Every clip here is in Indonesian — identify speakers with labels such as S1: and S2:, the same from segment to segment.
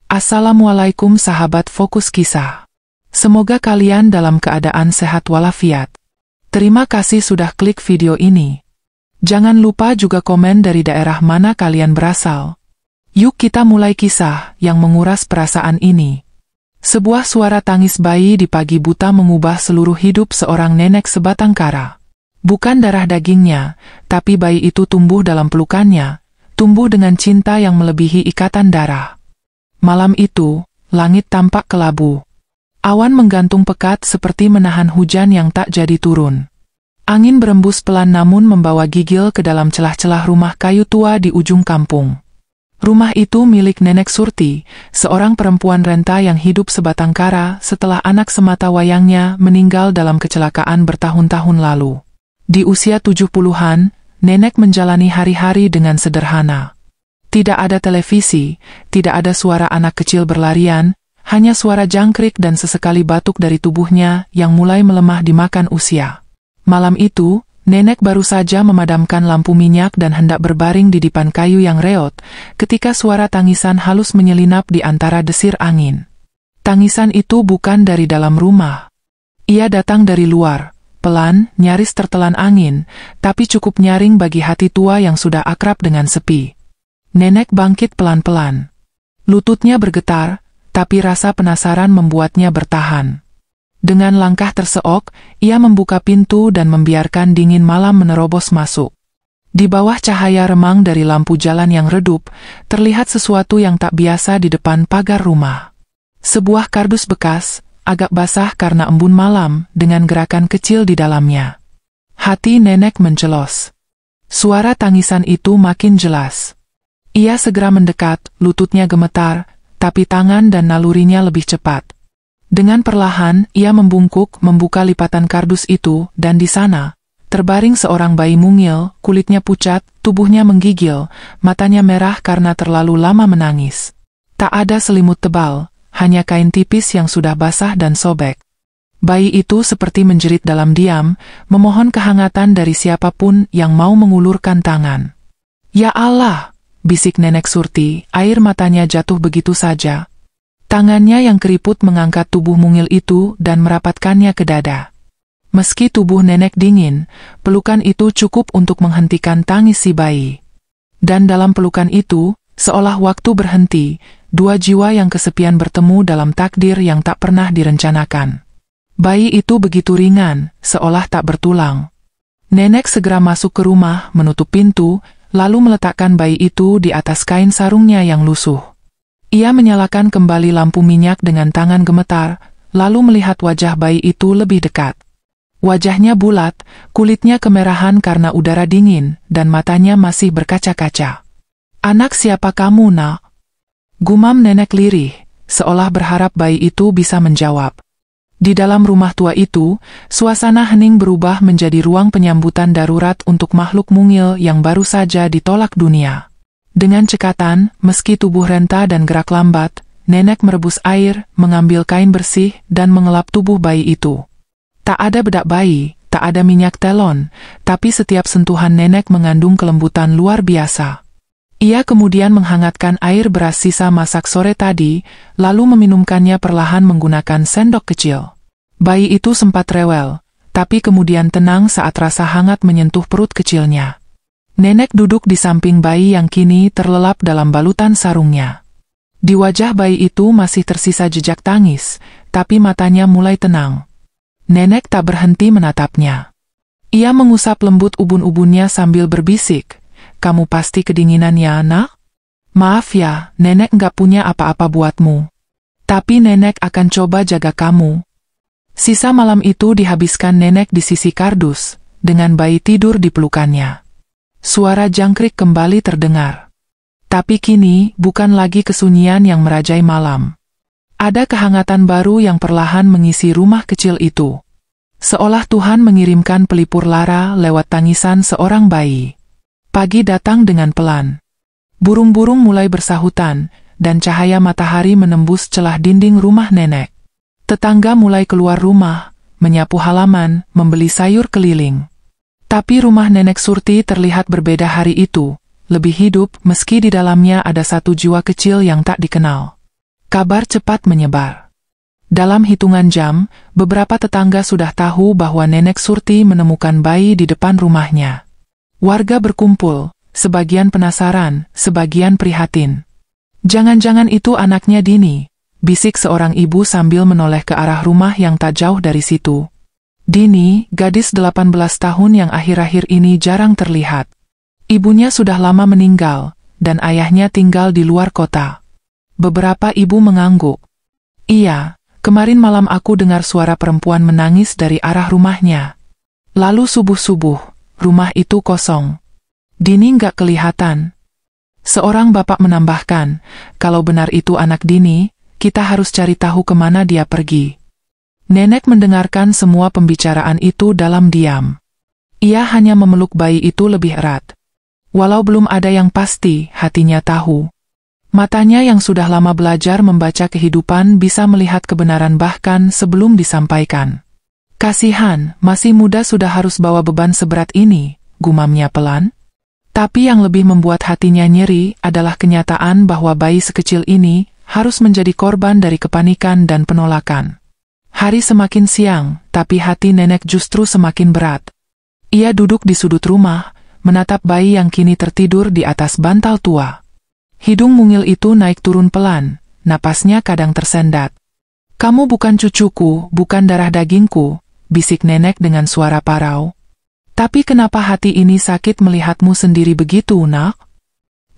S1: Assalamualaikum sahabat Fokus Kisah. Semoga kalian dalam keadaan sehat walafiat. Terima kasih sudah klik video ini. Jangan lupa juga komen dari daerah mana kalian berasal. Yuk kita mulai kisah yang menguras perasaan ini. Sebuah suara tangis bayi di pagi buta mengubah seluruh hidup seorang nenek sebatang kara. Bukan darah dagingnya, tapi bayi itu tumbuh dalam pelukannya, tumbuh dengan cinta yang melebihi ikatan darah. Malam itu, langit tampak kelabu. Awan menggantung pekat seperti menahan hujan yang tak jadi turun. Angin berembus pelan namun membawa gigil ke dalam celah-celah rumah kayu tua di ujung kampung. Rumah itu milik Nenek Surti, seorang perempuan renta yang hidup sebatang kara setelah anak semata wayangnya meninggal dalam kecelakaan bertahun-tahun lalu. Di usia 70-an, Nenek menjalani hari-hari dengan sederhana. Tidak ada televisi, tidak ada suara anak kecil berlarian, hanya suara jangkrik dan sesekali batuk dari tubuhnya yang mulai melemah dimakan usia. Malam itu, Nenek baru saja memadamkan lampu minyak dan hendak berbaring di dipan kayu yang reot, ketika suara tangisan halus menyelinap di antara desir angin. Tangisan itu bukan dari dalam rumah. Ia datang dari luar, pelan, nyaris tertelan angin, tapi cukup nyaring bagi hati tua yang sudah akrab dengan sepi. Nenek bangkit pelan-pelan. Lututnya bergetar, tapi rasa penasaran membuatnya bertahan. Dengan langkah terseok, ia membuka pintu dan membiarkan dingin malam menerobos masuk. Di bawah cahaya remang dari lampu jalan yang redup, terlihat sesuatu yang tak biasa di depan pagar rumah. Sebuah kardus bekas, agak basah karena embun malam, dengan gerakan kecil di dalamnya. Hati Nenek mencelos. Suara tangisan itu makin jelas. Ia segera mendekat, lututnya gemetar, tapi tangan dan nalurinya lebih cepat. Dengan perlahan, ia membungkuk membuka lipatan kardus itu, dan di sana, terbaring seorang bayi mungil, kulitnya pucat, tubuhnya menggigil, matanya merah karena terlalu lama menangis. Tak ada selimut tebal, hanya kain tipis yang sudah basah dan sobek. Bayi itu seperti menjerit dalam diam, memohon kehangatan dari siapapun yang mau mengulurkan tangan. "Ya Allah!" bisik Nenek Surti, air matanya jatuh begitu saja. Tangannya yang keriput mengangkat tubuh mungil itu dan merapatkannya ke dada. Meski tubuh Nenek dingin, pelukan itu cukup untuk menghentikan tangis si bayi. Dan dalam pelukan itu, seolah waktu berhenti, dua jiwa yang kesepian bertemu dalam takdir yang tak pernah direncanakan. Bayi itu begitu ringan, seolah tak bertulang. Nenek segera masuk ke rumah, menutup pintu, lalu meletakkan bayi itu di atas kain sarungnya yang lusuh. Ia menyalakan kembali lampu minyak dengan tangan gemetar, lalu melihat wajah bayi itu lebih dekat. Wajahnya bulat, kulitnya kemerahan karena udara dingin, dan matanya masih berkaca-kaca. "Anak siapa kamu, Nak?" gumam Nenek lirih, seolah berharap bayi itu bisa menjawab. Di dalam rumah tua itu, suasana hening berubah menjadi ruang penyambutan darurat untuk makhluk mungil yang baru saja ditolak dunia. Dengan cekatan, meski tubuh renta dan gerak lambat, Nenek merebus air, mengambil kain bersih, dan mengelap tubuh bayi itu. Tak ada bedak bayi, tak ada minyak telon, tapi setiap sentuhan Nenek mengandung kelembutan luar biasa. Ia kemudian menghangatkan air beras sisa masak sore tadi, lalu meminumkannya perlahan menggunakan sendok kecil. Bayi itu sempat rewel, tapi kemudian tenang saat rasa hangat menyentuh perut kecilnya. Nenek duduk di samping bayi yang kini terlelap dalam balutan sarungnya. Di wajah bayi itu masih tersisa jejak tangis, tapi matanya mulai tenang. Nenek tak berhenti menatapnya. Ia mengusap lembut ubun-ubunnya sambil berbisik, "Kamu pasti kedinginan ya, Nak? Maaf ya, Nenek nggak punya apa-apa buatmu. Tapi Nenek akan coba jaga kamu." Sisa malam itu dihabiskan Nenek di sisi kardus, dengan bayi tidur di pelukannya. Suara jangkrik kembali terdengar. Tapi kini, bukan lagi kesunyian yang merajai malam. Ada kehangatan baru yang perlahan mengisi rumah kecil itu. Seolah Tuhan mengirimkan pelipur lara lewat tangisan seorang bayi. Pagi datang dengan pelan. Burung-burung mulai bersahutan, dan cahaya matahari menembus celah dinding rumah Nenek. Tetangga mulai keluar rumah, menyapu halaman, membeli sayur keliling. Tapi rumah Nenek Surti terlihat berbeda hari itu, lebih hidup meski di dalamnya ada satu jiwa kecil yang tak dikenal. Kabar cepat menyebar. Dalam hitungan jam, beberapa tetangga sudah tahu bahwa Nenek Surti menemukan bayi di depan rumahnya. Warga berkumpul, sebagian penasaran, sebagian prihatin. "Jangan-jangan itu anaknya Dini," bisik seorang ibu sambil menoleh ke arah rumah yang tak jauh dari situ. Dini, gadis 18 tahun yang akhir-akhir ini jarang terlihat. Ibunya sudah lama meninggal, dan ayahnya tinggal di luar kota. Beberapa ibu mengangguk. "Iya, kemarin malam aku dengar suara perempuan menangis dari arah rumahnya. Lalu subuh-subuh, rumah itu kosong. Dini nggak kelihatan." Seorang bapak menambahkan, "Kalau benar itu anak Dini, kita harus cari tahu kemana dia pergi." Nenek mendengarkan semua pembicaraan itu dalam diam. Ia hanya memeluk bayi itu lebih erat. Walau belum ada yang pasti, hatinya tahu. Matanya yang sudah lama belajar membaca kehidupan bisa melihat kebenaran bahkan sebelum disampaikan. "Kasihan, masih muda sudah harus bawa beban seberat ini," gumamnya pelan. Tapi yang lebih membuat hatinya nyeri adalah kenyataan bahwa bayi sekecil ini harus menjadi korban dari kepanikan dan penolakan. Hari semakin siang, tapi hati Nenek justru semakin berat. Ia duduk di sudut rumah, menatap bayi yang kini tertidur di atas bantal tua. Hidung mungil itu naik turun pelan, napasnya kadang tersendat. "Kamu bukan cucuku, bukan darah dagingku," bisik Nenek dengan suara parau. "Tapi kenapa hati ini sakit melihatmu sendiri begitu, Nak?"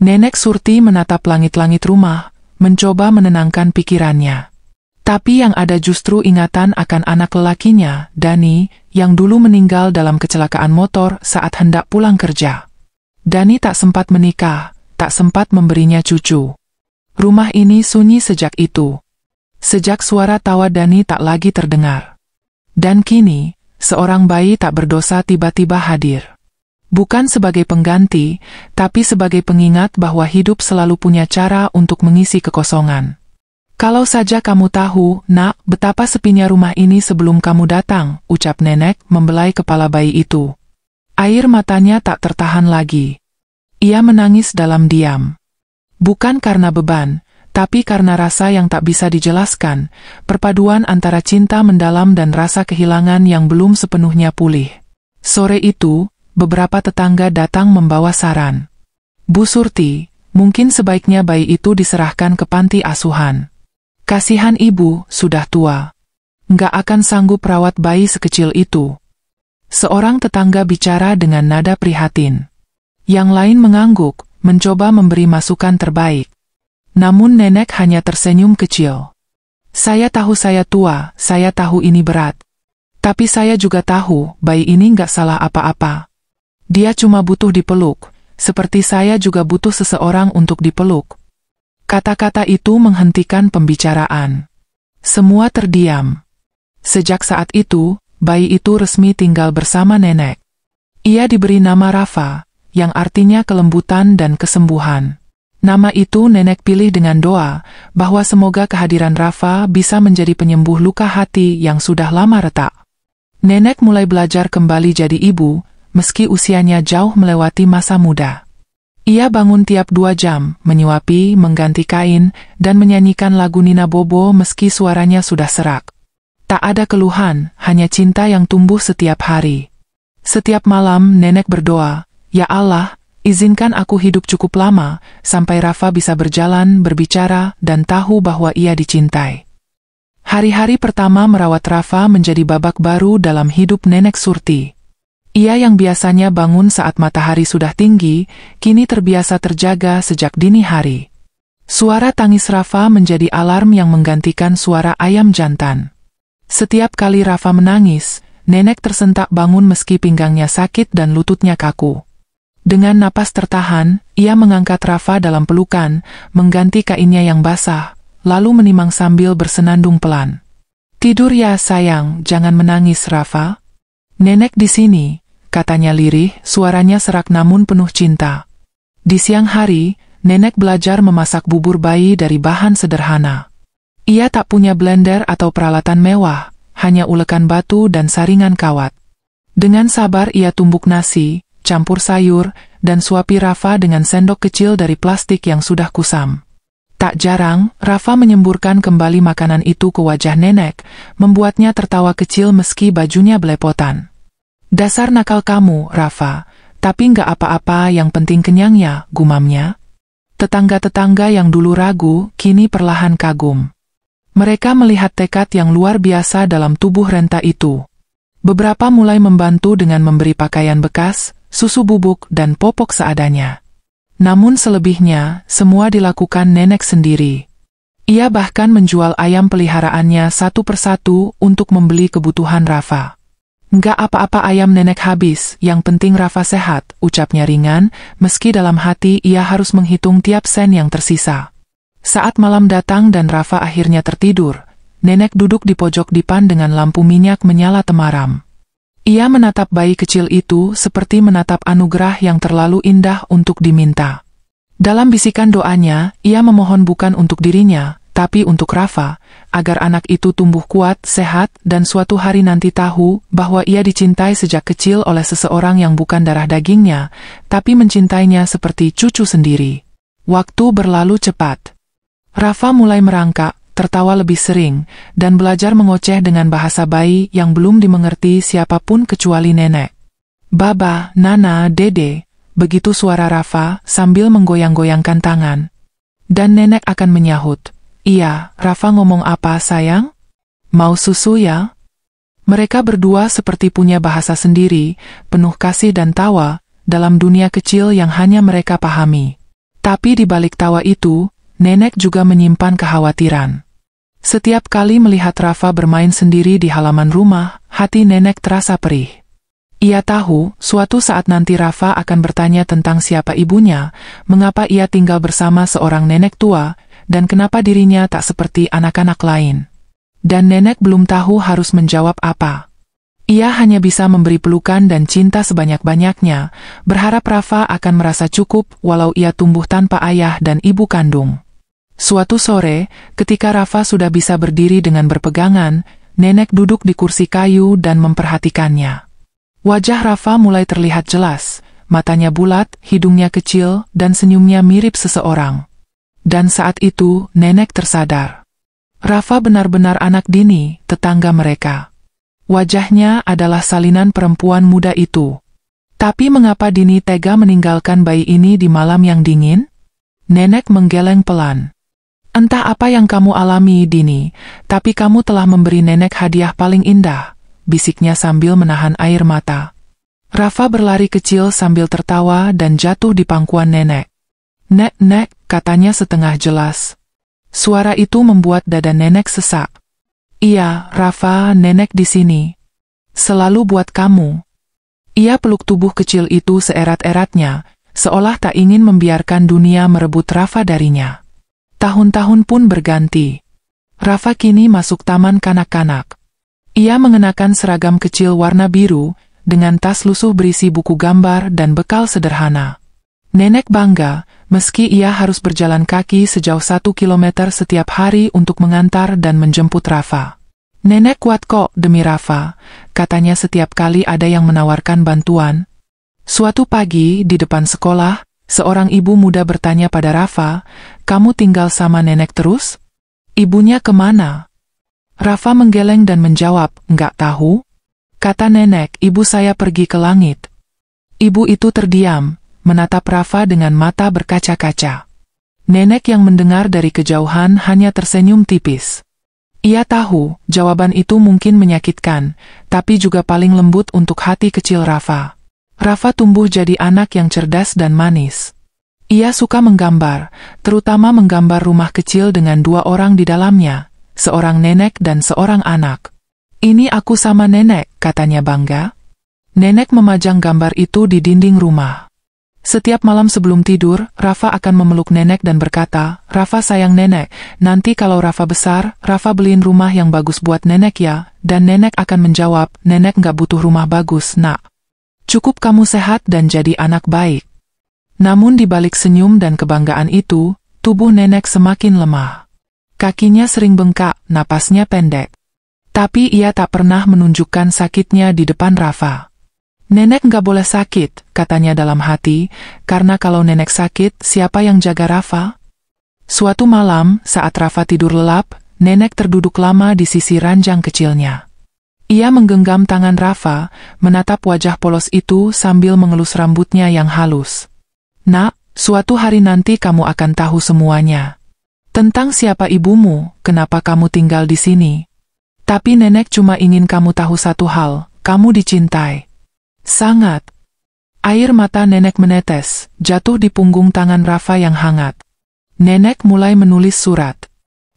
S1: Nenek Surti menatap langit-langit rumah, mencoba menenangkan pikirannya. Tapi yang ada justru ingatan akan anak lelakinya, Dani, yang dulu meninggal dalam kecelakaan motor saat hendak pulang kerja. Dani tak sempat menikah, tak sempat memberinya cucu. Rumah ini sunyi sejak itu. Sejak suara tawa Dani tak lagi terdengar. Dan kini, seorang bayi tak berdosa tiba-tiba hadir. Bukan sebagai pengganti, tapi sebagai pengingat bahwa hidup selalu punya cara untuk mengisi kekosongan. "Kalau saja kamu tahu, Nak, betapa sepinya rumah ini sebelum kamu datang," ucap Nenek membelai kepala bayi itu. Air matanya tak tertahan lagi. Ia menangis dalam diam. Bukan karena beban, tapi karena rasa yang tak bisa dijelaskan, perpaduan antara cinta mendalam dan rasa kehilangan yang belum sepenuhnya pulih. Sore itu, beberapa tetangga datang membawa saran. "Bu Surti, mungkin sebaiknya bayi itu diserahkan ke panti asuhan. Kasihan ibu, sudah tua. Nggak akan sanggup rawat bayi sekecil itu." Seorang tetangga bicara dengan nada prihatin. Yang lain mengangguk, mencoba memberi masukan terbaik. Namun Nenek hanya tersenyum kecil. "Saya tahu saya tua, saya tahu ini berat. Tapi saya juga tahu, bayi ini nggak salah apa-apa. Dia cuma butuh dipeluk, seperti saya juga butuh seseorang untuk dipeluk." Kata-kata itu menghentikan pembicaraan. Semua terdiam. Sejak saat itu, bayi itu resmi tinggal bersama Nenek. Ia diberi nama Rafa, yang artinya kelembutan dan kesembuhan. Nama itu Nenek pilih dengan doa, bahwa semoga kehadiran Rafa bisa menjadi penyembuh luka hati yang sudah lama retak. Nenek mulai belajar kembali jadi ibu, meski usianya jauh melewati masa muda. Ia bangun tiap 2 jam, menyuapi, mengganti kain, dan menyanyikan lagu Nina Bobo meski suaranya sudah serak. Tak ada keluhan, hanya cinta yang tumbuh setiap hari. Setiap malam Nenek berdoa, "Ya Allah, izinkan aku hidup cukup lama, sampai Rafa bisa berjalan, berbicara, dan tahu bahwa ia dicintai." Hari-hari pertama merawat Rafa menjadi babak baru dalam hidup Nenek Surti. Ia yang biasanya bangun saat matahari sudah tinggi, kini terbiasa terjaga sejak dini hari. Suara tangis Rafa menjadi alarm yang menggantikan suara ayam jantan. Setiap kali Rafa menangis, Nenek tersentak bangun meski pinggangnya sakit dan lututnya kaku. Dengan napas tertahan, ia mengangkat Rafa dalam pelukan, mengganti kainnya yang basah, lalu menimang sambil bersenandung pelan. "Tidur ya sayang, jangan menangis Rafa. Nenek di sini," katanya lirih, suaranya serak namun penuh cinta. Di siang hari, Nenek belajar memasak bubur bayi dari bahan sederhana. Ia tak punya blender atau peralatan mewah, hanya ulekan batu dan saringan kawat. Dengan sabar ia tumbuk nasi, campur sayur, dan suapi Rafa dengan sendok kecil dari plastik yang sudah kusam. Tak jarang, Rafa menyemburkan kembali makanan itu ke wajah nenek, membuatnya tertawa kecil meski bajunya belepotan. Dasar nakal kamu, Rafa, tapi nggak apa-apa, yang penting kenyang ya, gumamnya. Tetangga-tetangga yang dulu ragu, kini perlahan kagum. Mereka melihat tekad yang luar biasa dalam tubuh renta itu. Beberapa mulai membantu dengan memberi pakaian bekas, susu bubuk, dan popok seadanya. Namun selebihnya, semua dilakukan nenek sendiri. Ia bahkan menjual ayam peliharaannya satu persatu untuk membeli kebutuhan Rafa. Nggak apa-apa ayam nenek habis, yang penting Rafa sehat, ucapnya ringan, meski dalam hati ia harus menghitung tiap sen yang tersisa. Saat malam datang dan Rafa akhirnya tertidur, nenek duduk di pojok dipan dengan lampu minyak menyala temaram. Ia menatap bayi kecil itu seperti menatap anugerah yang terlalu indah untuk diminta. Dalam bisikan doanya, ia memohon bukan untuk dirinya, tapi untuk Rafa, agar anak itu tumbuh kuat, sehat, dan suatu hari nanti tahu bahwa ia dicintai sejak kecil oleh seseorang yang bukan darah dagingnya, tapi mencintainya seperti cucu sendiri. Waktu berlalu cepat. Rafa mulai merangkak, tertawa lebih sering, dan belajar mengoceh dengan bahasa bayi yang belum dimengerti siapapun kecuali nenek. Baba, Nana, Dede, begitu suara Rafa sambil menggoyang-goyangkan tangan. Dan nenek akan menyahut, "Iya, Rafa ngomong apa sayang? Mau susu ya?" Mereka berdua seperti punya bahasa sendiri, penuh kasih dan tawa, dalam dunia kecil yang hanya mereka pahami. Tapi di balik tawa itu, nenek juga menyimpan kekhawatiran. Setiap kali melihat Rafa bermain sendiri di halaman rumah, hati nenek terasa perih. Ia tahu, suatu saat nanti Rafa akan bertanya tentang siapa ibunya, mengapa ia tinggal bersama seorang nenek tua, dan kenapa dirinya tak seperti anak-anak lain. Dan nenek belum tahu harus menjawab apa. Ia hanya bisa memberi pelukan dan cinta sebanyak-banyaknya, berharap Rafa akan merasa cukup walau ia tumbuh tanpa ayah dan ibu kandung. Suatu sore, ketika Rafa sudah bisa berdiri dengan berpegangan, nenek duduk di kursi kayu dan memperhatikannya. Wajah Rafa mulai terlihat jelas, matanya bulat, hidungnya kecil, dan senyumnya mirip seseorang. Dan saat itu, nenek tersadar. Rafa benar-benar anak Dini, tetangga mereka. Wajahnya adalah salinan perempuan muda itu. Tapi mengapa Dini tega meninggalkan bayi ini di malam yang dingin? Nenek menggeleng pelan. "Entah apa yang kamu alami, Dini, tapi kamu telah memberi nenek hadiah paling indah," bisiknya sambil menahan air mata. Rafa berlari kecil sambil tertawa dan jatuh di pangkuan nenek. "Nek," katanya setengah jelas. Suara itu membuat dada nenek sesak. "Iya, Rafa, nenek di sini. Selalu buat kamu." Ia peluk tubuh kecil itu seerat-eratnya, seolah tak ingin membiarkan dunia merebut Rafa darinya. Tahun-tahun pun berganti. Rafa kini masuk taman kanak-kanak. Ia mengenakan seragam kecil warna biru, dengan tas lusuh berisi buku gambar dan bekal sederhana. Nenek bangga, meski ia harus berjalan kaki sejauh 1 kilometer setiap hari untuk mengantar dan menjemput Rafa. "Nenek kuat kok demi Rafa," katanya setiap kali ada yang menawarkan bantuan. Suatu pagi di depan sekolah, seorang ibu muda bertanya pada Rafa, "Kamu tinggal sama nenek terus? Ibunya kemana?" Rafa menggeleng dan menjawab, "Nggak tahu." Kata nenek, "Ibu saya pergi ke langit." Ibu itu terdiam, menatap Rafa dengan mata berkaca-kaca. Nenek yang mendengar dari kejauhan hanya tersenyum tipis. Ia tahu, jawaban itu mungkin menyakitkan, tapi juga paling lembut untuk hati kecil Rafa. Rafa tumbuh jadi anak yang cerdas dan manis. Ia suka menggambar, terutama menggambar rumah kecil dengan 2 orang di dalamnya, seorang nenek dan seorang anak. "Ini aku sama nenek," katanya bangga. Nenek memajang gambar itu di dinding rumah. Setiap malam sebelum tidur, Rafa akan memeluk nenek dan berkata, "Rafa sayang nenek, nanti kalau Rafa besar, Rafa beliin rumah yang bagus buat nenek ya." Dan nenek akan menjawab, "Nenek nggak butuh rumah bagus, nak. Cukup kamu sehat dan jadi anak baik." Namun di balik senyum dan kebanggaan itu, tubuh nenek semakin lemah. Kakinya sering bengkak, napasnya pendek. Tapi ia tak pernah menunjukkan sakitnya di depan Rafa. "Nenek nggak boleh sakit," katanya dalam hati, "karena kalau nenek sakit, siapa yang jaga Rafa?" Suatu malam, saat Rafa tidur lelap, nenek terduduk lama di sisi ranjang kecilnya. Ia menggenggam tangan Rafa, menatap wajah polos itu sambil mengelus rambutnya yang halus. "Nak, suatu hari nanti kamu akan tahu semuanya. Tentang siapa ibumu, kenapa kamu tinggal di sini. Tapi nenek cuma ingin kamu tahu satu hal, kamu dicintai. Sangat." Air mata nenek menetes, jatuh di punggung tangan Rafa yang hangat. Nenek mulai menulis surat.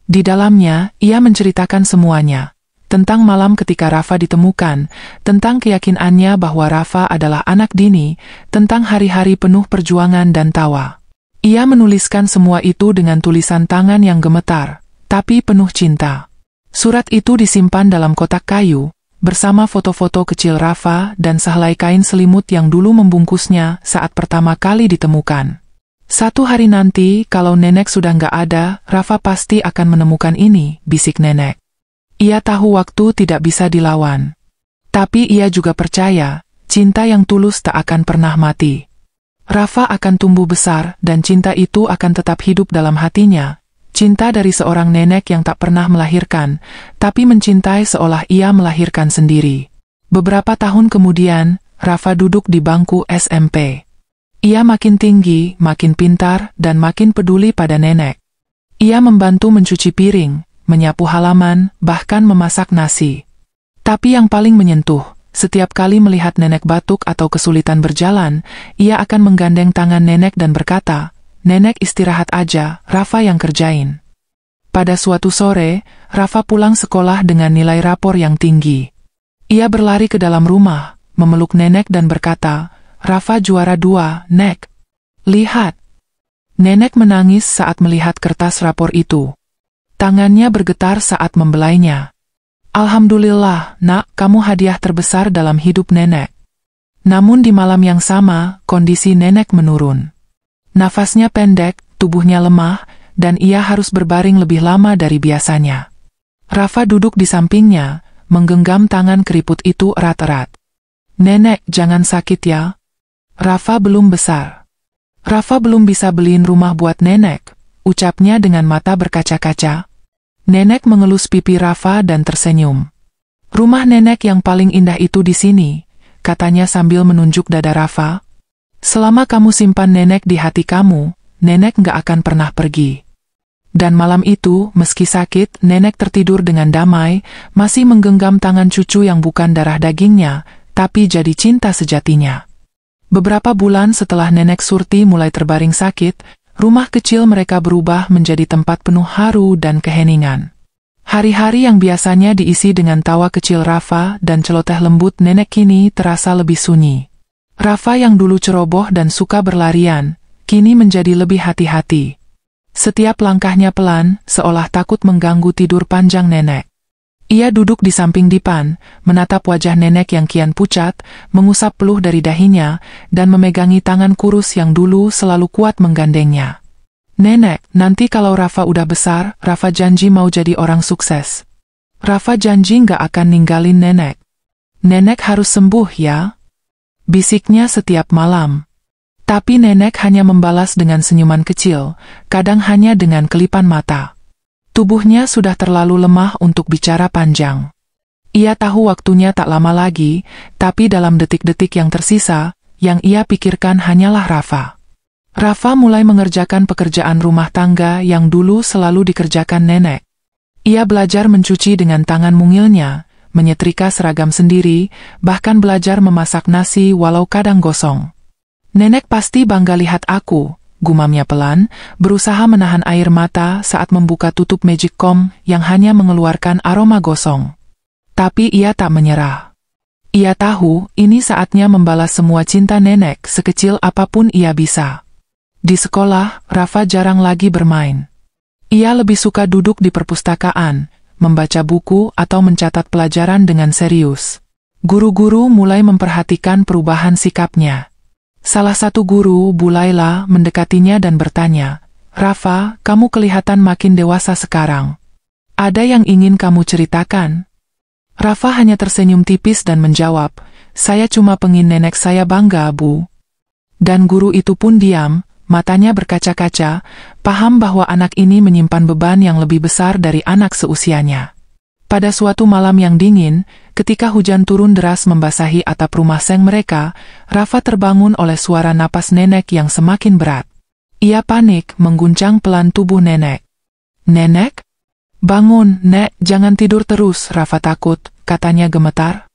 S1: Di dalamnya, ia menceritakan semuanya. Tentang malam ketika Rafa ditemukan, tentang keyakinannya bahwa Rafa adalah anak Dini, tentang hari-hari penuh perjuangan dan tawa. Ia menuliskan semua itu dengan tulisan tangan yang gemetar, tapi penuh cinta. Surat itu disimpan dalam kotak kayu, bersama foto-foto kecil Rafa dan sehelai kain selimut yang dulu membungkusnya saat pertama kali ditemukan. "Satu hari nanti, kalau nenek sudah nggak ada, Rafa pasti akan menemukan ini," bisik nenek. Ia tahu waktu tidak bisa dilawan. Tapi ia juga percaya, cinta yang tulus tak akan pernah mati. Rafa akan tumbuh besar dan cinta itu akan tetap hidup dalam hatinya. Cinta dari seorang nenek yang tak pernah melahirkan, tapi mencintai seolah ia melahirkan sendiri. Beberapa tahun kemudian, Rafa duduk di bangku SMP. Ia makin tinggi, makin pintar, dan makin peduli pada nenek. Ia membantu mencuci piring, menyapu halaman, bahkan memasak nasi. Tapi yang paling menyentuh, setiap kali melihat nenek batuk atau kesulitan berjalan, ia akan menggandeng tangan nenek dan berkata, "Nenek istirahat aja, Rafa yang kerjain." Pada suatu sore, Rafa pulang sekolah dengan nilai rapor yang tinggi. Ia berlari ke dalam rumah, memeluk nenek dan berkata, "Rafa juara 2, Nek. Lihat." Nenek menangis saat melihat kertas rapor itu. Tangannya bergetar saat membelainya. "Alhamdulillah, Nak, kamu hadiah terbesar dalam hidup nenek." Namun di malam yang sama, kondisi nenek menurun. Nafasnya pendek, tubuhnya lemah, dan ia harus berbaring lebih lama dari biasanya. Rafa duduk di sampingnya, menggenggam tangan keriput itu erat-erat. "Nenek, jangan sakit ya." Rafa belum besar. Rafa belum bisa beliin rumah buat nenek, ucapnya dengan mata berkaca-kaca. Nenek mengelus pipi Rafa dan tersenyum. "Rumah nenek yang paling indah itu di sini," katanya sambil menunjuk dada Rafa. "Selama kamu simpan nenek di hati kamu, nenek nggak akan pernah pergi." Dan malam itu, meski sakit, nenek tertidur dengan damai, masih menggenggam tangan cucu yang bukan darah dagingnya, tapi jadi cinta sejatinya. Beberapa bulan setelah nenek Surti mulai terbaring sakit, rumah kecil mereka berubah menjadi tempat penuh haru dan keheningan. Hari-hari yang biasanya diisi dengan tawa kecil Rafa dan celoteh lembut nenek kini terasa lebih sunyi. Rafa yang dulu ceroboh dan suka berlarian, kini menjadi lebih hati-hati. Setiap langkahnya pelan, seolah takut mengganggu tidur panjang nenek. Ia duduk di samping dipan, menatap wajah nenek yang kian pucat, mengusap peluh dari dahinya, dan memegangi tangan kurus yang dulu selalu kuat menggandengnya. "Nenek, nanti kalau Rafa udah besar, Rafa janji mau jadi orang sukses. Rafa janji nggak akan ninggalin nenek. Nenek harus sembuh ya," bisiknya setiap malam. Tapi nenek hanya membalas dengan senyuman kecil, kadang hanya dengan kelipan mata. Tubuhnya sudah terlalu lemah untuk bicara panjang. Ia tahu waktunya tak lama lagi, tapi dalam detik-detik yang tersisa, yang ia pikirkan hanyalah Rafa. Rafa mulai mengerjakan pekerjaan rumah tangga yang dulu selalu dikerjakan nenek. Ia belajar mencuci dengan tangan mungilnya, menyetrika seragam sendiri, bahkan belajar memasak nasi walau kadang gosong. "Nenek pasti bangga lihat aku," gumamnya pelan, berusaha menahan air mata saat membuka tutup magic comb yang hanya mengeluarkan aroma gosong. Tapi ia tak menyerah. Ia tahu ini saatnya membalas semua cinta nenek sekecil apapun ia bisa. Di sekolah, Rafa jarang lagi bermain. Ia lebih suka duduk di perpustakaan, membaca buku atau mencatat pelajaran dengan serius. Guru-guru mulai memperhatikan perubahan sikapnya. Salah satu guru, Bu Laila, mendekatinya dan bertanya, "Rafa, kamu kelihatan makin dewasa sekarang. Ada yang ingin kamu ceritakan?" Rafa hanya tersenyum tipis dan menjawab, "Saya cuma pengen nenek saya bangga, Bu." Dan guru itu pun diam, matanya berkaca-kaca, paham bahwa anak ini menyimpan beban yang lebih besar dari anak seusianya. Pada suatu malam yang dingin, ketika hujan turun deras membasahi atap rumah Seng mereka, Rafa terbangun oleh suara napas nenek yang semakin berat. Ia panik mengguncang pelan tubuh nenek. "Nenek? Bangun, Nek, jangan tidur terus," Rafa takut, katanya gemetar.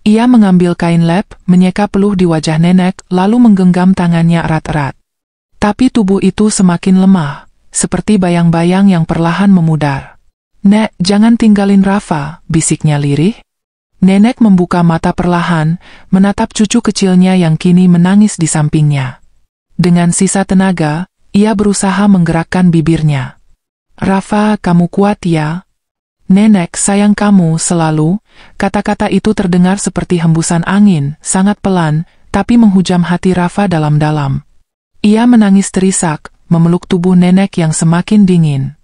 S1: Ia mengambil kain lap, menyeka peluh di wajah nenek, lalu menggenggam tangannya erat-erat. Tapi tubuh itu semakin lemah, seperti bayang-bayang yang perlahan memudar. "Nek, jangan tinggalin Rafa," bisiknya lirih. Nenek membuka mata perlahan, menatap cucu kecilnya yang kini menangis di sampingnya. Dengan sisa tenaga, ia berusaha menggerakkan bibirnya. "Rafa, kamu kuat ya? Nenek sayang kamu selalu." Kata-kata itu terdengar seperti hembusan angin, sangat pelan, tapi menghujam hati Rafa dalam-dalam. Ia menangis terisak, memeluk tubuh nenek yang semakin dingin.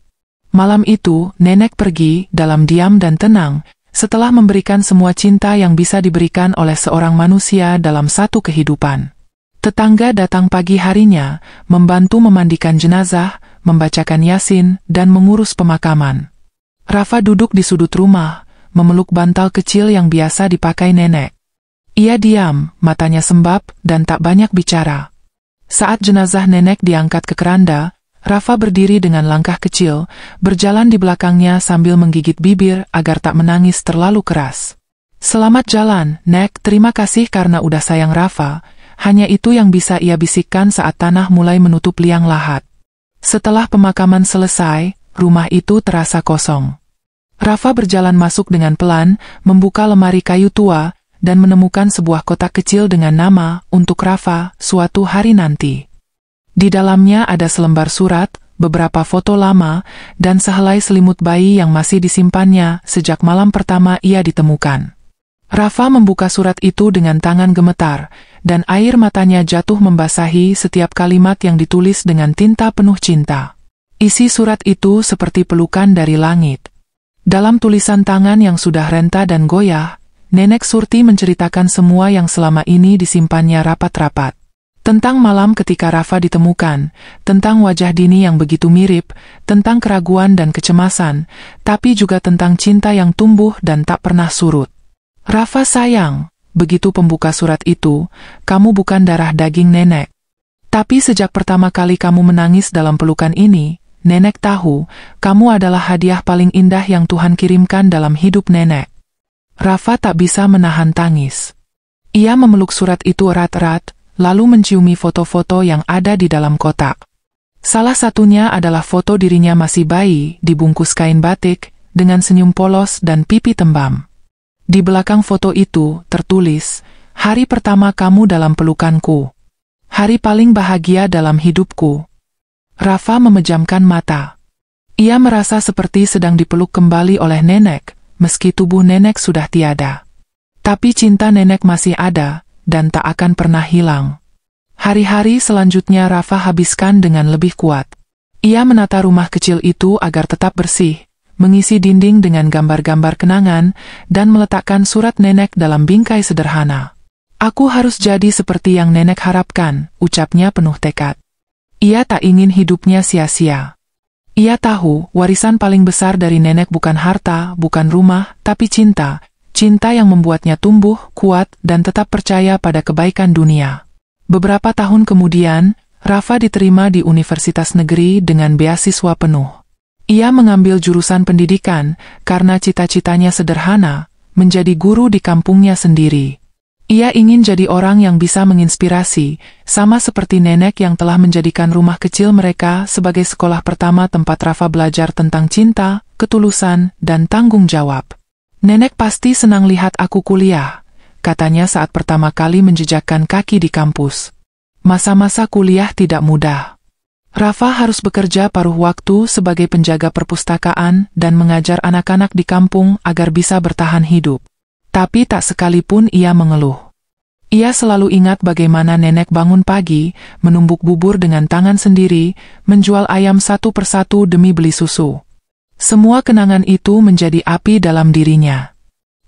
S1: Malam itu, nenek pergi, dalam diam dan tenang, setelah memberikan semua cinta yang bisa diberikan oleh seorang manusia dalam satu kehidupan. Tetangga datang pagi harinya, membantu memandikan jenazah, membacakan Yasin, dan mengurus pemakaman. Rafa duduk di sudut rumah, memeluk bantal kecil yang biasa dipakai nenek. Ia diam, matanya sembab, dan tak banyak bicara. Saat jenazah nenek diangkat ke keranda, Rafa berdiri dengan langkah kecil, berjalan di belakangnya sambil menggigit bibir agar tak menangis terlalu keras. "Selamat jalan, Nek, terima kasih karena udah sayang Rafa." Hanya itu yang bisa ia bisikkan saat tanah mulai menutup liang lahat. Setelah pemakaman selesai, rumah itu terasa kosong. Rafa berjalan masuk dengan pelan, membuka lemari kayu tua, dan menemukan sebuah kotak kecil dengan nama, "Untuk Rafa, suatu hari nanti." Di dalamnya ada selembar surat, beberapa foto lama, dan sehelai selimut bayi yang masih disimpannya sejak malam pertama ia ditemukan. Rafa membuka surat itu dengan tangan gemetar, dan air matanya jatuh membasahi setiap kalimat yang ditulis dengan tinta penuh cinta. Isi surat itu seperti pelukan dari langit. Dalam tulisan tangan yang sudah renta dan goyah, Nenek Surti menceritakan semua yang selama ini disimpannya rapat-rapat. Tentang malam ketika Rafa ditemukan, tentang wajah Dini yang begitu mirip, tentang keraguan dan kecemasan, tapi juga tentang cinta yang tumbuh dan tak pernah surut. "Rafa sayang," begitu pembuka surat itu, "kamu bukan darah daging nenek. Tapi sejak pertama kali kamu menangis dalam pelukan ini, nenek tahu, kamu adalah hadiah paling indah yang Tuhan kirimkan dalam hidup nenek." Rafa tak bisa menahan tangis. Ia memeluk surat itu erat-erat, lalu menciumi foto-foto yang ada di dalam kotak. Salah satunya adalah foto dirinya masih bayi, dibungkus kain batik, dengan senyum polos dan pipi tembam. Di belakang foto itu tertulis, "Hari pertama kamu dalam pelukanku. Hari paling bahagia dalam hidupku." Rafa memejamkan mata. Ia merasa seperti sedang dipeluk kembali oleh nenek, meski tubuh nenek sudah tiada. Tapi cinta nenek masih ada, dan tak akan pernah hilang. Hari-hari selanjutnya Rafa habiskan dengan lebih kuat. Ia menata rumah kecil itu agar tetap bersih, mengisi dinding dengan gambar-gambar kenangan, dan meletakkan surat nenek dalam bingkai sederhana. "Aku harus jadi seperti yang nenek harapkan," ucapnya penuh tekad. Ia tak ingin hidupnya sia-sia. Ia tahu, warisan paling besar dari nenek bukan harta, bukan rumah, tapi cinta. Cinta yang membuatnya tumbuh, kuat, dan tetap percaya pada kebaikan dunia. Beberapa tahun kemudian, Rafa diterima di Universitas Negeri dengan beasiswa penuh. Ia mengambil jurusan pendidikan, karena cita-citanya sederhana, menjadi guru di kampungnya sendiri. Ia ingin jadi orang yang bisa menginspirasi, sama seperti nenek yang telah menjadikan rumah kecil mereka sebagai sekolah pertama tempat Rafa belajar tentang cinta, ketulusan, dan tanggung jawab. "Nenek pasti senang lihat aku kuliah," katanya saat pertama kali menjejakkan kaki di kampus. Masa-masa kuliah tidak mudah. Rafa harus bekerja paruh waktu sebagai penjaga perpustakaan dan mengajar anak-anak di kampung agar bisa bertahan hidup. Tapi tak sekalipun ia mengeluh. Ia selalu ingat bagaimana nenek bangun pagi, menumbuk bubur dengan tangan sendiri, menjual ayam satu persatu demi beli susu. Semua kenangan itu menjadi api dalam dirinya.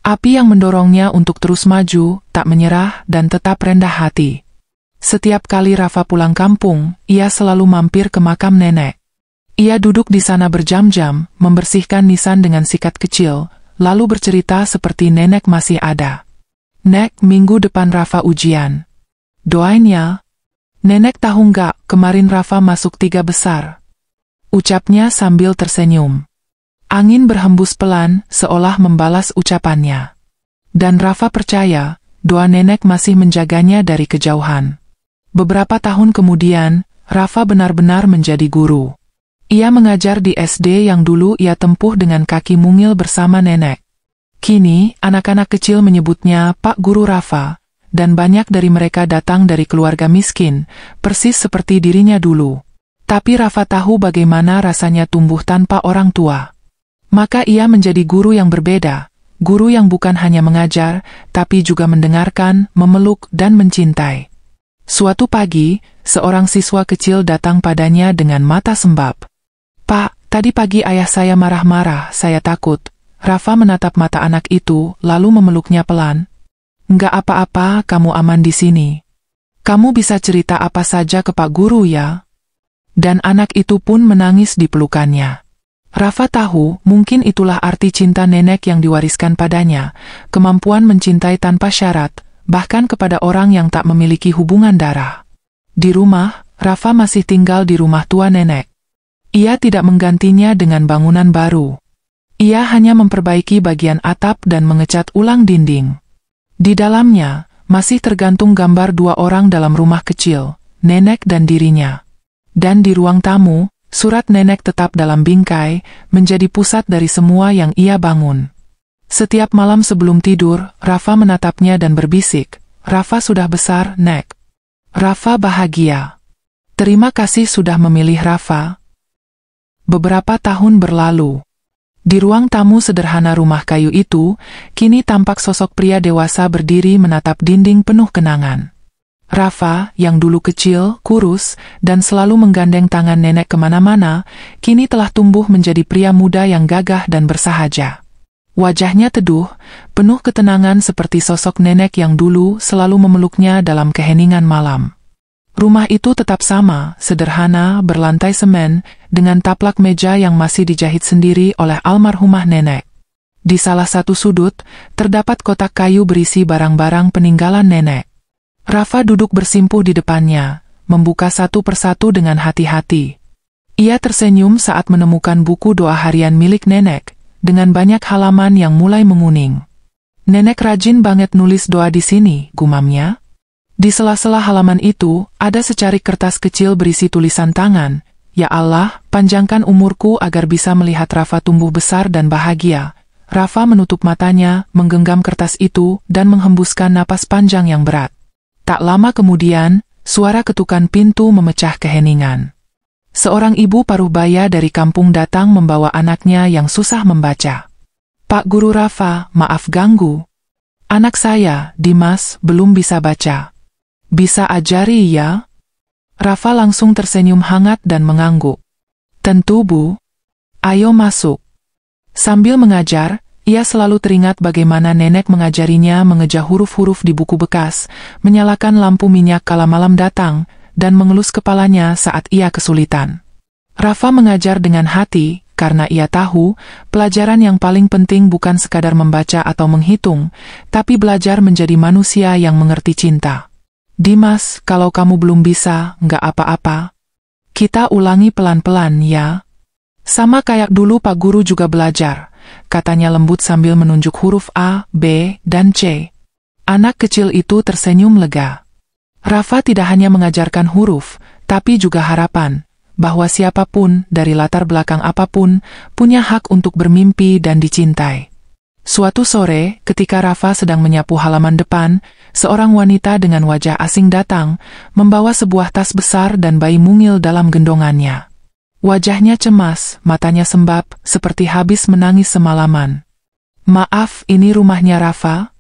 S1: Api yang mendorongnya untuk terus maju, tak menyerah, dan tetap rendah hati. Setiap kali Rafa pulang kampung, ia selalu mampir ke makam nenek. Ia duduk di sana berjam-jam, membersihkan nisan dengan sikat kecil, lalu bercerita seperti nenek masih ada. "Nek, minggu depan Rafa ujian. Doain ya." "Nenek tahu nggak, kemarin Rafa masuk 3 besar." Ucapnya sambil tersenyum. Angin berhembus pelan, seolah membalas ucapannya. Dan Rafa percaya, doa nenek masih menjaganya dari kejauhan. Beberapa tahun kemudian, Rafa benar-benar menjadi guru. Ia mengajar di SD yang dulu ia tempuh dengan kaki mungil bersama nenek. Kini, anak-anak kecil menyebutnya Pak Guru Rafa, dan banyak dari mereka datang dari keluarga miskin, persis seperti dirinya dulu. Tapi Rafa tahu bagaimana rasanya tumbuh tanpa orang tua. Maka ia menjadi guru yang berbeda, guru yang bukan hanya mengajar, tapi juga mendengarkan, memeluk, dan mencintai. Suatu pagi, seorang siswa kecil datang padanya dengan mata sembab. "Pak, tadi pagi ayah saya marah-marah, saya takut." Rafa menatap mata anak itu, lalu memeluknya pelan. "Nggak apa-apa, kamu aman di sini. Kamu bisa cerita apa saja ke Pak Guru ya." Dan anak itu pun menangis di pelukannya. Rafa tahu, mungkin itulah arti cinta nenek yang diwariskan padanya, kemampuan mencintai tanpa syarat, bahkan kepada orang yang tak memiliki hubungan darah. Di rumah, Rafa masih tinggal di rumah tua nenek. Ia tidak menggantinya dengan bangunan baru. Ia hanya memperbaiki bagian atap dan mengecat ulang dinding. Di dalamnya, masih tergantung gambar 2 orang dalam rumah kecil, nenek dan dirinya. Dan di ruang tamu, surat nenek tetap dalam bingkai, menjadi pusat dari semua yang ia bangun. Setiap malam sebelum tidur, Rafa menatapnya dan berbisik, "Rafa sudah besar, Nek." Rafa bahagia. Terima kasih sudah memilih Rafa. Beberapa tahun berlalu. Di ruang tamu sederhana rumah kayu itu, kini tampak sosok pria dewasa berdiri menatap dinding penuh kenangan. Rafa, yang dulu kecil, kurus, dan selalu menggandeng tangan nenek kemana-mana, kini telah tumbuh menjadi pria muda yang gagah dan bersahaja. Wajahnya teduh, penuh ketenangan seperti sosok nenek yang dulu selalu memeluknya dalam keheningan malam. Rumah itu tetap sama, sederhana, berlantai semen, dengan taplak meja yang masih dijahit sendiri oleh almarhumah nenek. Di salah satu sudut, terdapat kotak kayu berisi barang-barang peninggalan nenek. Rafa duduk bersimpuh di depannya, membuka satu persatu dengan hati-hati. Ia tersenyum saat menemukan buku doa harian milik nenek, dengan banyak halaman yang mulai menguning. "Nenek rajin banget nulis doa di sini," gumamnya. Di sela-sela halaman itu, ada secarik kertas kecil berisi tulisan tangan, "Ya Allah, panjangkan umurku agar bisa melihat Rafa tumbuh besar dan bahagia." Rafa menutup matanya, menggenggam kertas itu, dan menghembuskan napas panjang yang berat. Tak lama kemudian, suara ketukan pintu memecah keheningan. Seorang ibu paruh baya dari kampung datang membawa anaknya yang susah membaca. "Pak Guru Rafa, maaf ganggu. Anak saya, Dimas, belum bisa baca. Bisa ajari ya?" Rafa langsung tersenyum hangat dan mengangguk. "Tentu Bu. Ayo masuk." Sambil mengajar, ia selalu teringat bagaimana nenek mengajarinya mengeja huruf-huruf di buku bekas, menyalakan lampu minyak kala malam datang, dan mengelus kepalanya saat ia kesulitan. Rafa mengajar dengan hati, karena ia tahu, pelajaran yang paling penting bukan sekadar membaca atau menghitung, tapi belajar menjadi manusia yang mengerti cinta. "Dimas, kalau kamu belum bisa, nggak apa-apa. Kita ulangi pelan-pelan ya. Sama kayak dulu Pak Guru juga belajar," katanya lembut sambil menunjuk huruf A, B, dan C. Anak kecil itu tersenyum lega. Rafa tidak hanya mengajarkan huruf, tapi juga harapan, bahwa siapapun, dari latar belakang apapun, punya hak untuk bermimpi dan dicintai. Suatu sore, ketika Rafa sedang menyapu halaman depan, seorang wanita dengan wajah asing datang, membawa sebuah tas besar dan bayi mungil dalam gendongannya. Wajahnya cemas, matanya sembab, seperti habis menangis semalaman. "Maaf, ini rumahnya Rafa?"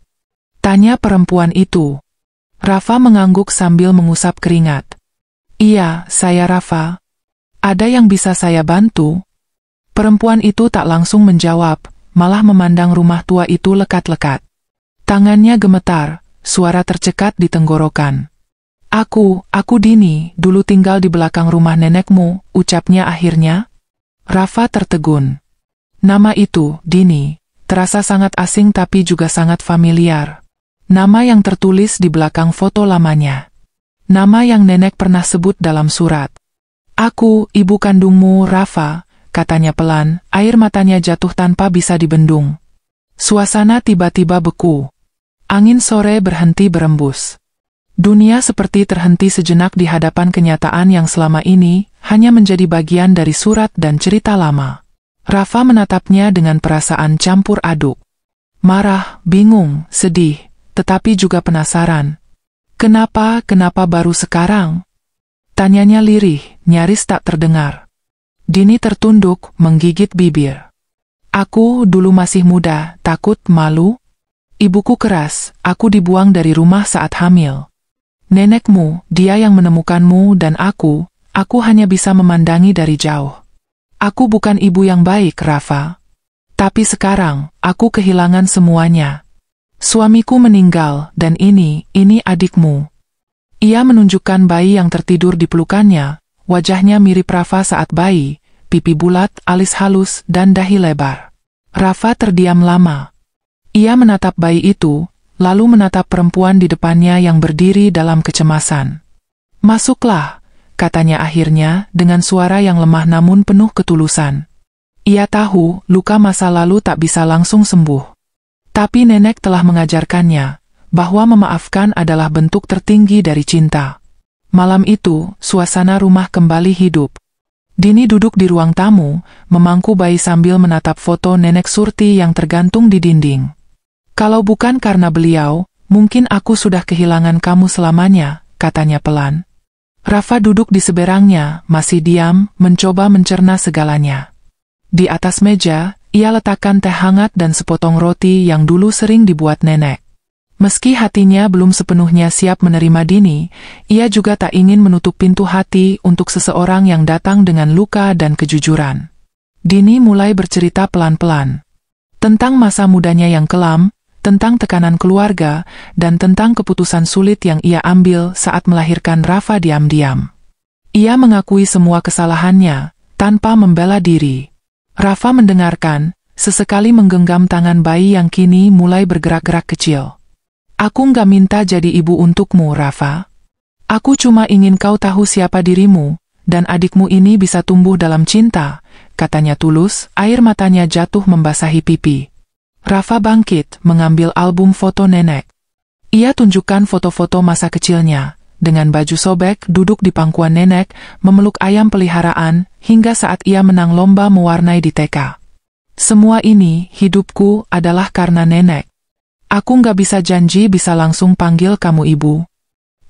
S1: tanya perempuan itu. Rafa mengangguk sambil mengusap keringat. "Iya, saya Rafa. Ada yang bisa saya bantu?" Perempuan itu tak langsung menjawab, malah memandang rumah tua itu lekat-lekat. Tangannya gemetar, suara tercekat di tenggorokan. Aku Dini, dulu tinggal di belakang rumah nenekmu, ucapnya akhirnya. Rafa tertegun. Nama itu, Dini, terasa sangat asing tapi juga sangat familiar. Nama yang tertulis di belakang foto lamanya. Nama yang nenek pernah sebut dalam surat. Aku, ibu kandungmu, Rafa, katanya pelan, air matanya jatuh tanpa bisa dibendung. Suasana tiba-tiba beku. Angin sore berhenti berembus. Dunia seperti terhenti sejenak di hadapan kenyataan yang selama ini hanya menjadi bagian dari surat dan cerita lama. Rafa menatapnya dengan perasaan campur aduk. Marah, bingung, sedih, tetapi juga penasaran. Kenapa baru sekarang? Tanyanya lirih, nyaris tak terdengar. Dini tertunduk, menggigit bibir. Aku dulu masih muda, takut, malu. Ibuku keras, aku dibuang dari rumah saat hamil. Nenekmu, dia yang menemukanmu dan aku hanya bisa memandangi dari jauh. Aku bukan ibu yang baik, Rafa. Tapi sekarang, aku kehilangan semuanya. Suamiku meninggal, dan ini adikmu. Ia menunjukkan bayi yang tertidur di pelukannya, wajahnya mirip Rafa saat bayi, pipi bulat, alis halus, dan dahi lebar. Rafa terdiam lama. Ia menatap bayi itu, lalu menatap perempuan di depannya yang berdiri dalam kecemasan. Masuklah, katanya akhirnya dengan suara yang lemah namun penuh ketulusan. Ia tahu luka masa lalu tak bisa langsung sembuh. Tapi nenek telah mengajarkannya bahwa memaafkan adalah bentuk tertinggi dari cinta. Malam itu, suasana rumah kembali hidup. Dini duduk di ruang tamu, memangku bayi sambil menatap foto nenek Surti yang tergantung di dinding. Kalau bukan karena beliau, mungkin aku sudah kehilangan kamu selamanya, katanya pelan. Rafa duduk di seberangnya, masih diam, mencoba mencerna segalanya. Di atas meja, ia letakkan teh hangat dan sepotong roti yang dulu sering dibuat nenek. Meski hatinya belum sepenuhnya siap menerima Dini, ia juga tak ingin menutup pintu hati untuk seseorang yang datang dengan luka dan kejujuran. Dini mulai bercerita pelan-pelan. Tentang masa mudanya yang kelam, tentang tekanan keluarga, dan tentang keputusan sulit yang ia ambil saat melahirkan Rafa diam-diam. Ia mengakui semua kesalahannya, tanpa membela diri. Rafa mendengarkan, sesekali menggenggam tangan bayi yang kini mulai bergerak-gerak kecil. Aku nggak minta jadi ibu untukmu, Rafa. Aku cuma ingin kau tahu siapa dirimu, dan adikmu ini bisa tumbuh dalam cinta, katanya tulus, air matanya jatuh membasahi pipi. Rafa bangkit, mengambil album foto nenek. Ia tunjukkan foto-foto masa kecilnya, dengan baju sobek duduk di pangkuan nenek, memeluk ayam peliharaan, hingga saat ia menang lomba mewarnai di TK. Semua ini, hidupku, adalah karena nenek. Aku nggak bisa janji bisa langsung panggil kamu ibu.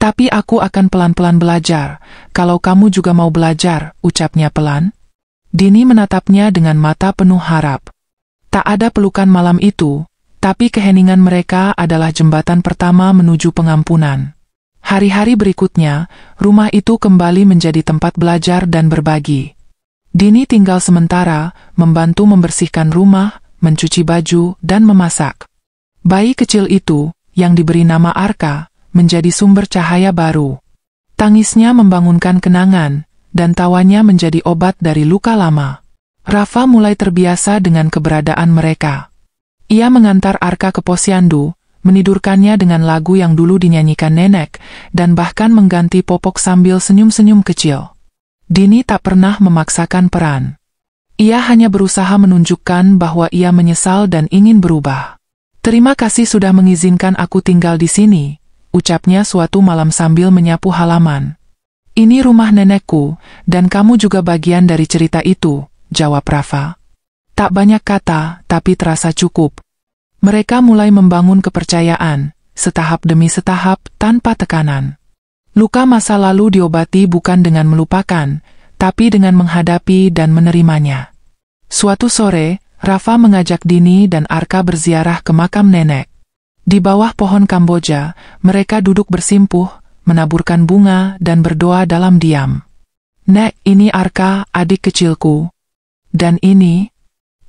S1: Tapi aku akan pelan-pelan belajar, kalau kamu juga mau belajar, ucapnya pelan. Dini menatapnya dengan mata penuh harap. Tak ada pelukan malam itu, tapi keheningan mereka adalah jembatan pertama menuju pengampunan. Hari-hari berikutnya, rumah itu kembali menjadi tempat belajar dan berbagi. Dini tinggal sementara, membantu membersihkan rumah, mencuci baju, dan memasak. Bayi kecil itu, yang diberi nama Arka, menjadi sumber cahaya baru. Tangisnya membangunkan kenangan, dan tawanya menjadi obat dari luka lama. Rafa mulai terbiasa dengan keberadaan mereka. Ia mengantar Arka ke posyandu, menidurkannya dengan lagu yang dulu dinyanyikan nenek, dan bahkan mengganti popok sambil senyum-senyum kecil. Dini tak pernah memaksakan peran. Ia hanya berusaha menunjukkan bahwa ia menyesal dan ingin berubah. Terima kasih sudah mengizinkan aku tinggal di sini, ucapnya suatu malam sambil menyapu halaman. Ini rumah nenekku, dan kamu juga bagian dari cerita itu, jawab Rafa. Tak banyak kata, tapi terasa cukup. Mereka mulai membangun kepercayaan, setahap demi setahap, tanpa tekanan. Luka masa lalu diobati bukan dengan melupakan, tapi dengan menghadapi dan menerimanya. Suatu sore, Rafa mengajak Dini dan Arka berziarah ke makam nenek. Di bawah pohon Kamboja, mereka duduk bersimpuh, menaburkan bunga dan berdoa dalam diam. Nek, ini Arka, adik kecilku. Dan ini,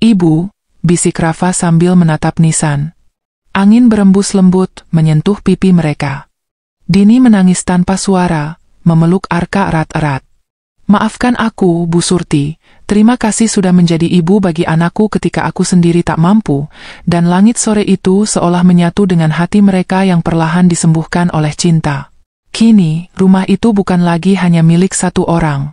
S1: ibu, bisik Rafa sambil menatap nisan. Angin berembus lembut, menyentuh pipi mereka. Dini menangis tanpa suara, memeluk Arka erat-erat. Maafkan aku, Bu Surti. Terima kasih sudah menjadi ibu bagi anakku ketika aku sendiri tak mampu, dan langit sore itu seolah menyatu dengan hati mereka yang perlahan disembuhkan oleh cinta. Kini, rumah itu bukan lagi hanya milik satu orang.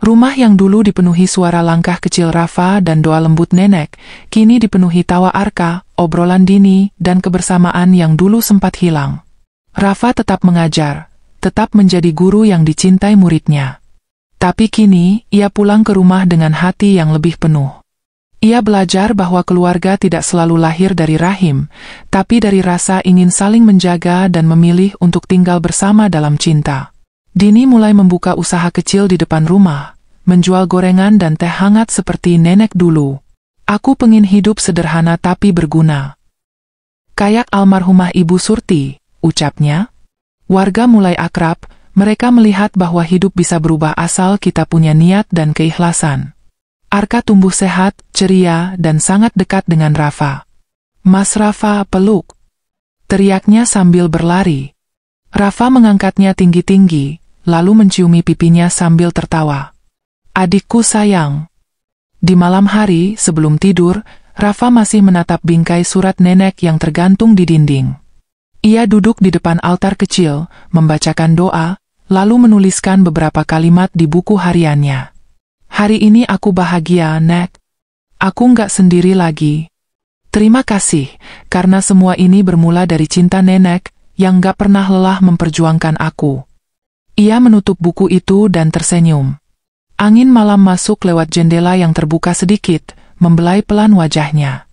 S1: Rumah yang dulu dipenuhi suara langkah kecil Rafa dan doa lembut nenek, kini dipenuhi tawa Arka, obrolan Dini, dan kebersamaan yang dulu sempat hilang. Rafa tetap mengajar, tetap menjadi guru yang dicintai muridnya. Tapi kini, ia pulang ke rumah dengan hati yang lebih penuh. Ia belajar bahwa keluarga tidak selalu lahir dari rahim, tapi dari rasa ingin saling menjaga dan memilih untuk tinggal bersama dalam cinta. Dini mulai membuka usaha kecil di depan rumah, menjual gorengan dan teh hangat seperti nenek dulu. Aku pengen hidup sederhana tapi berguna. Kayak almarhumah Ibu Surti, ucapnya. Warga mulai akrab. Mereka melihat bahwa hidup bisa berubah asal kita punya niat dan keikhlasan. Arka tumbuh sehat, ceria, dan sangat dekat dengan Rafa. "Mas Rafa, peluk!" teriaknya sambil berlari. Rafa mengangkatnya tinggi-tinggi, lalu menciumi pipinya sambil tertawa. "Adikku sayang." Di malam hari, sebelum tidur, Rafa masih menatap bingkai surat nenek yang tergantung di dinding. Ia duduk di depan altar kecil, membacakan doa, lalu menuliskan beberapa kalimat di buku hariannya. "Hari ini aku bahagia, Nek. Aku nggak sendiri lagi. Terima kasih, karena semua ini bermula dari cinta nenek, yang nggak pernah lelah memperjuangkan aku." Ia menutup buku itu dan tersenyum. Angin malam masuk lewat jendela yang terbuka sedikit, membelai pelan wajahnya.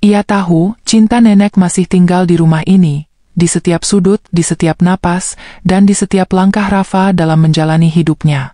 S1: Ia tahu, cinta nenek masih tinggal di rumah ini, di setiap sudut, di setiap napas, dan di setiap langkah Rafa dalam menjalani hidupnya.